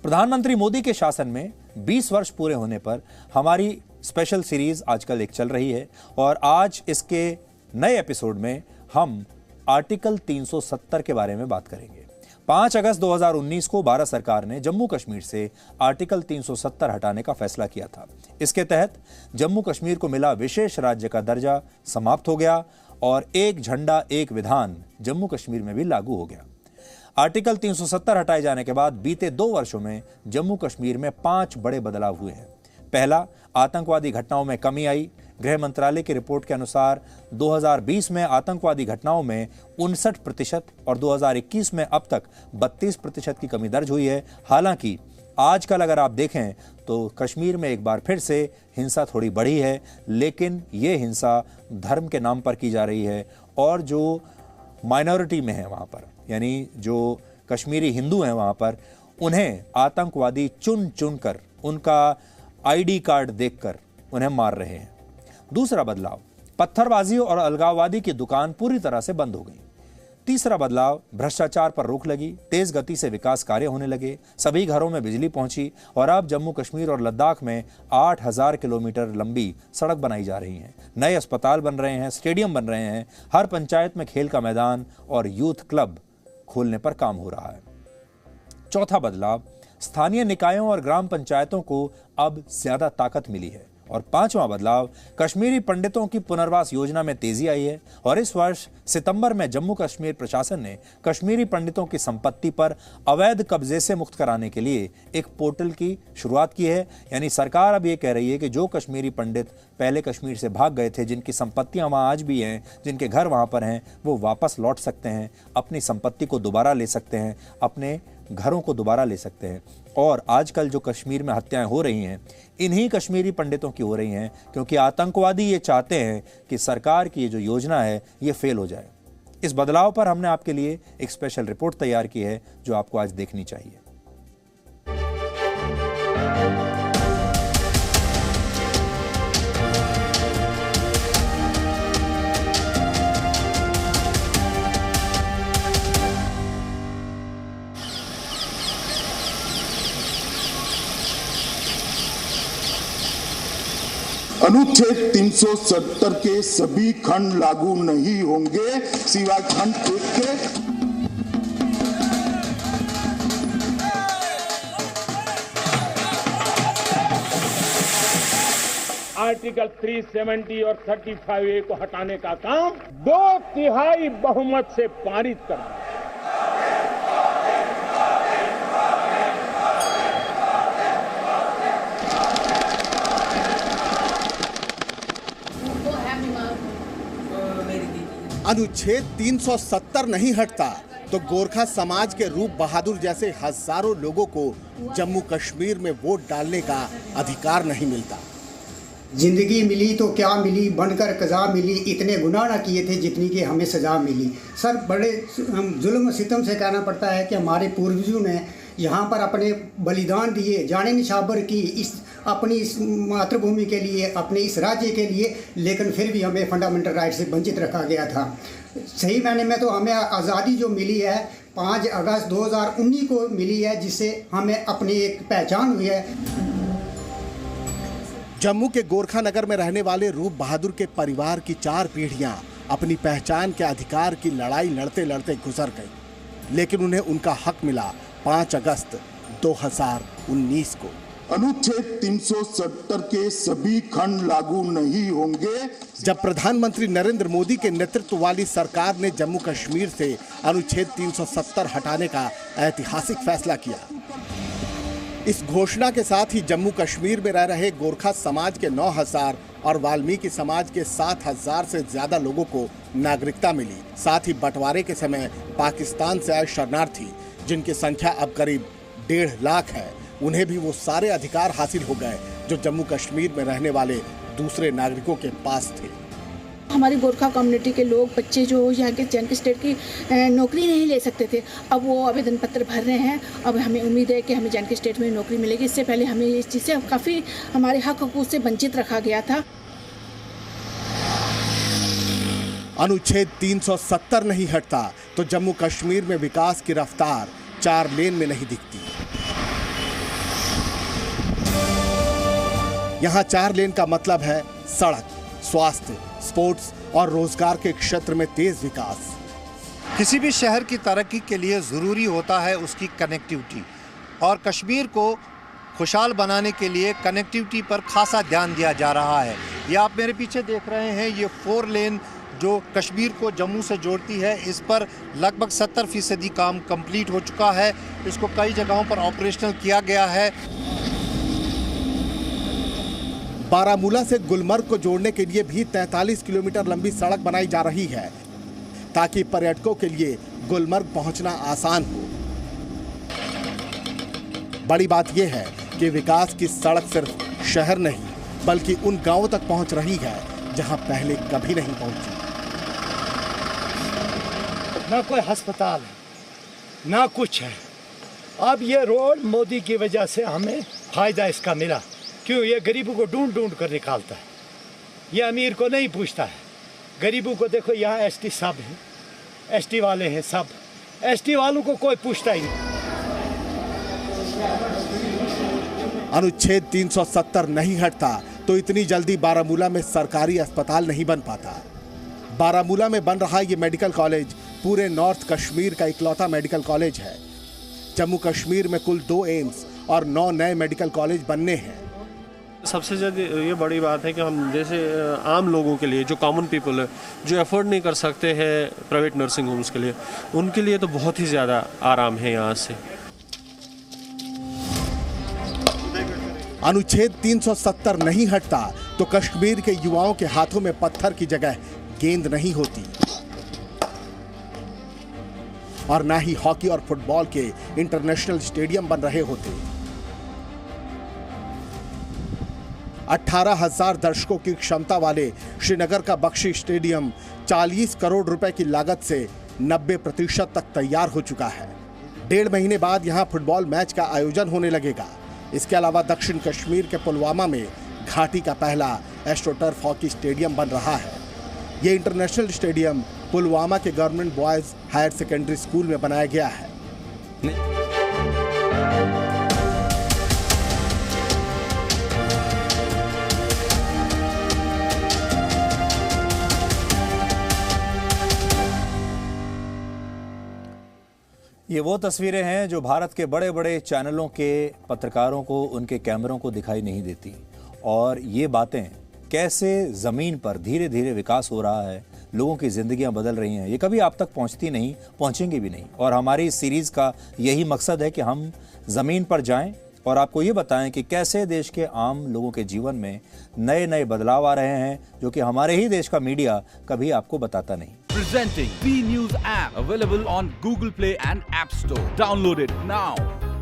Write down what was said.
प्रधानमंत्री मोदी के शासन में 20 वर्ष पूरे होने पर हमारी स्पेशल सीरीज आजकल एक चल रही है और आज इसके नए एपिसोड में हम आर्टिकल 370 के बारे में बात करेंगे। 5 अगस्त 2019 को भारत सरकार ने जम्मू कश्मीर से आर्टिकल 370 हटाने का फैसला किया था। इसके तहत जम्मू कश्मीर को मिला विशेष राज्य का दर्जा समाप्त हो गया और एक झंडा एक विधान जम्मू कश्मीर में भी लागू हो गया। आर्टिकल 370 हटाए जाने के बाद बीते 2 वर्षों में जम्मू कश्मीर में 5 बड़े बदलाव हुए हैं। पहला, आतंकवादी घटनाओं में कमी आई। गृह मंत्रालय की रिपोर्ट के अनुसार 2020 में आतंकवादी घटनाओं में 59% और 2021 में अब तक 32% की कमी दर्ज हुई है। हालांकि आजकल अगर आप देखें तो कश्मीर में एक बार फिर से हिंसा थोड़ी बढ़ी है, लेकिन ये हिंसा धर्म के नाम पर की जा रही है और जो माइनॉरिटी में है वहाँ पर, यानी जो कश्मीरी हिंदू हैं वहाँ पर, उन्हें आतंकवादी चुन चुन कर उनका आईडी कार्ड देखकर उन्हें मार रहे हैं। दूसरा बदलाव, पत्थरबाजी और अलगाववादी की दुकान पूरी तरह से बंद हो गई। तीसरा बदलाव, भ्रष्टाचार पर रोक लगी, तेज गति से विकास कार्य होने लगे, सभी घरों में बिजली पहुंची और अब जम्मू कश्मीर और लद्दाख में 8000 किलोमीटर लंबी सड़क बनाई जा रही है। नए अस्पताल बन रहे हैं, स्टेडियम बन रहे हैं, हर पंचायत में खेल का मैदान और यूथ क्लब खोलने पर काम हो रहा है। चौथा बदलाव, स्थानीय निकायों और ग्राम पंचायतों को अब ज्यादा ताकत मिली है। और पांचवा बदलाव, कश्मीरी पंडितों की पुनर्वास योजना में तेजी आई है और इस वर्ष सितंबर में जम्मू कश्मीर प्रशासन ने कश्मीरी पंडितों की संपत्ति पर अवैध कब्जे से मुक्त कराने के लिए एक पोर्टल की शुरुआत की है। यानी सरकार अब ये कह रही है कि जो कश्मीरी पंडित पहले कश्मीर से भाग गए थे, जिनकी संपत्तियां वहां आज भी हैं, जिनके घर वहां पर हैं, वो वापस लौट सकते हैं, अपनी संपत्ति को दोबारा ले सकते हैं, अपने घरों को दोबारा ले सकते हैं। और आजकल जो कश्मीर में हत्याएं हो रही हैं, इन्हीं कश्मीरी पंडितों की हो रही हैं, क्योंकि आतंकवादी ये चाहते हैं कि सरकार की ये जो योजना है ये फेल हो जाए। इस बदलाव पर हमने आपके लिए एक स्पेशल रिपोर्ट तैयार की है जो आपको आज देखनी चाहिए। अनुच्छेद 370 के सभी खंड लागू नहीं होंगे सिवाय खंड 1 के। आर्टिकल 370 और 35A को हटाने का काम 2/3 बहुमत से पारित करना। अनुच्छेद 370 नहीं हटता तो गोरखा समाज के रूप बहादुर जैसे हजारों लोगों को जम्मू कश्मीर में वोट डालने का अधिकार नहीं मिलता। जिंदगी मिली तो क्या मिली, बनकर कज़ा मिली, इतने गुनाह ना किए थे जितनी कि हमें सजा मिली। सर, बड़े जुल्म सितम से कहना पड़ता है कि हमारे पूर्वजों ने यहाँ पर अपने बलिदान दिए, जाने निछावर की अपनी इस मातृभूमि के लिए, अपने इस राज्य के लिए, लेकिन फिर भी हमें फंडामेंटल राइट से वंचित रखा गया था। सही मायने में तो हमें आज़ादी जो मिली है 5 अगस्त 2019 को मिली है, जिससे हमें अपनी एक पहचान हुई है। जम्मू के गोरखा नगर में रहने वाले रूप बहादुर के परिवार की 4 पीढ़ियां अपनी पहचान के अधिकार की लड़ाई लड़ते लड़ते गुजर गई, लेकिन उन्हें उनका हक मिला 5 अगस्त 2019 को। अनुच्छेद 370 के सभी खंड लागू नहीं होंगे। जब प्रधानमंत्री नरेंद्र मोदी के नेतृत्व वाली सरकार ने जम्मू कश्मीर से अनुच्छेद 370 हटाने का ऐतिहासिक फैसला किया, इस घोषणा के साथ ही जम्मू कश्मीर में रह रहे गोरखा समाज के 9000 और वाल्मीकि समाज के 7000 से ज्यादा लोगों को नागरिकता मिली। साथ ही बंटवारे के समय पाकिस्तान से आए शरणार्थी, जिनकी संख्या अब करीब 1.5 लाख है, उन्हें भी वो सारे अधिकार हासिल हो गए जो जम्मू कश्मीर में रहने वाले दूसरे नागरिकों के पास थे। हमारी गोरखा कम्युनिटी के लोग, बच्चे जो यहाँ के जैन स्टेट की नौकरी नहीं ले सकते थे, अब वो आवेदन पत्र भर रहे हैं। अब हमें उम्मीद है कि हमें जैन के स्टेट में नौकरी मिलेगी। इससे पहले हमें इस चीज़ से काफ़ी हमारे हक हकूक़ से वंचित रखा गया था। अनुच्छेद 370 नहीं हटता तो जम्मू कश्मीर में विकास की रफ्तार 4 लेन में नहीं दिखती। यहाँ 4 लेन का मतलब है सड़क, स्वास्थ्य, स्पोर्ट्स और रोजगार के क्षेत्र में तेज विकास। किसी भी शहर की तरक्की के लिए ज़रूरी होता है उसकी कनेक्टिविटी, और कश्मीर को खुशहाल बनाने के लिए कनेक्टिविटी पर खासा ध्यान दिया जा रहा है। ये आप मेरे पीछे देख रहे हैं, ये 4 लेन जो कश्मीर को जम्मू से जोड़ती है, इस पर लगभग 70% काम कंप्लीट हो चुका है। इसको कई जगहों पर ऑपरेशनल किया गया है। बारामूला से गुलमर्ग को जोड़ने के लिए भी 43 किलोमीटर लंबी सड़क बनाई जा रही है, ताकि पर्यटकों के लिए गुलमर्ग पहुंचना आसान हो। बड़ी बात यह है कि विकास की सड़क सिर्फ शहर नहीं, बल्कि उन गांवों तक पहुंच रही है जहां पहले कभी नहीं पहुंची। ना कोई अस्पताल है, ना कुछ है। अब ये रोड मोदी की वजह से हमें फायदा इसका मिला। क्यों? ये गरीबों को ढूंढ ढूंढ कर निकालता है, ये अमीर को नहीं पूछता है। गरीबों को देखो, यहाँ एसटी सब है, एसटी वाले हैं सब, एसटी वालों को कोई पूछता ही नहीं। अनुच्छेद 370 नहीं हटता तो इतनी जल्दी बारामूला में सरकारी अस्पताल नहीं बन पाता। बारामूला में बन रहा ये मेडिकल कॉलेज पूरे नॉर्थ कश्मीर का इकलौता मेडिकल कॉलेज है। जम्मू कश्मीर में कुल 2 एम्स और 9 नए मेडिकल कॉलेज बनने हैं। सबसे ज़्यादा ये बड़ी बात है कि हम जैसे आम लोगों के लिए, जो कॉमन पीपल है, जो अफोर्ड नहीं कर सकते हैं प्राइवेट नर्सिंग होम्स के लिए, उनके लिए तो बहुत ही ज़्यादा आराम है यहाँ से। अनुच्छेद 370 नहीं हटता तो कश्मीर के युवाओं के हाथों में पत्थर की जगह गेंद नहीं होती, और ना ही हॉकी और फुटबॉल के इंटरनेशनल स्टेडियम बन रहे होते। 18,000 दर्शकों की क्षमता वाले श्रीनगर का बख्शी स्टेडियम 40 करोड़ रुपए की लागत से 90% तक तैयार हो चुका है। 1.5 महीने बाद यहां फुटबॉल मैच का आयोजन होने लगेगा। इसके अलावा दक्षिण कश्मीर के पुलवामा में घाटी का पहला एस्ट्रोटर्फ हॉकी स्टेडियम बन रहा है। ये इंटरनेशनल स्टेडियम पुलवामा के government boys higher secondary school में बनाया गया है। ये वो तस्वीरें हैं जो भारत के बड़े बड़े चैनलों के पत्रकारों को, उनके कैमरों को दिखाई नहीं देती। और ये बातें कैसे ज़मीन पर धीरे धीरे विकास हो रहा है, लोगों की ज़िंदगियां बदल रही हैं, ये कभी आप तक पहुंचती नहीं, पहुंचेंगी भी नहीं। और हमारी इस सीरीज़ का यही मकसद है कि हम ज़मीन पर जाएं और आपको ये बताएं कि कैसे देश के आम लोगों के जीवन में नए नए बदलाव आ रहे हैं, जो कि हमारे ही देश का मीडिया कभी आपको बताता नहीं। Presenting B News app, available on Google Play and App Store. Download it now.